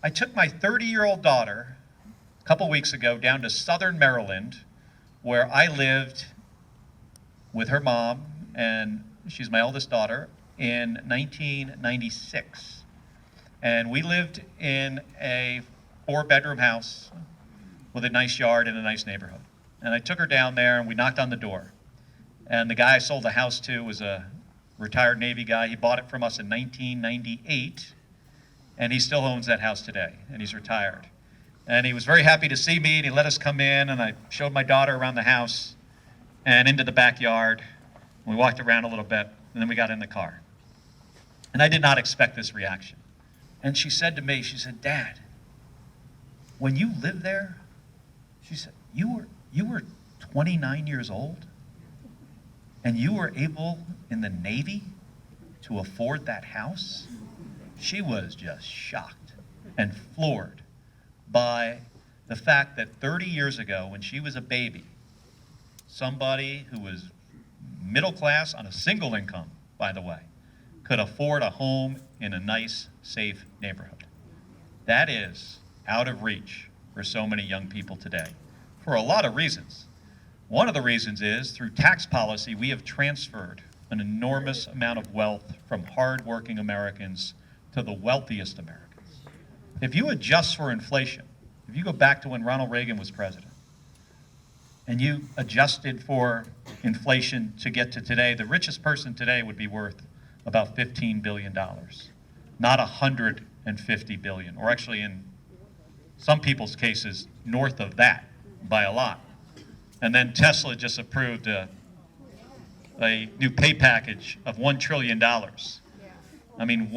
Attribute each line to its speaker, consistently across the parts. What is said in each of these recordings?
Speaker 1: I took my 30-year-old daughter a couple weeks ago down to Southern Maryland, where I lived with her mom, and she's my eldest daughter, in 1996. And we lived in a 4-bedroom house with a nice yard in a nice neighborhood. And I took her down there and we knocked on the door. And the guy I sold the house to was a retired Navy guy. He bought it from us in 1998, and he still owns that house today, and he's retired. And he was very happy to see me, and he let us come in, and I showed my daughter around the house and into the backyard. We walked around a little bit, and then we got in the car. And I did not expect this reaction. And she said to me, she said, "Dad, when you lived there," she said, you were 29 years old, and you were able in the Navy to afford that house?" She was just shocked and floored by the fact that 30 years ago, when she was a baby, somebody who was middle class on a single income, by the way, could afford a home in a nice, safe neighborhood. That is out of reach for so many young people today, for a lot of reasons. One of the reasons is, through tax policy, we have transferred an enormous amount of wealth from hard-working Americans to the wealthiest Americans. If you adjust for inflation, if you go back to when Ronald Reagan was president, and you adjusted for inflation to get to today, the richest person today would be worth about $15 billion, not $150 billion, or actually in some people's cases, north of that by a lot. And then Tesla just approved a new pay package of $1 trillion. I mean,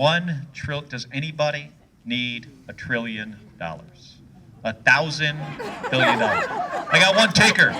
Speaker 1: does anybody need $1 trillion? $1,000 billion. I got one taker.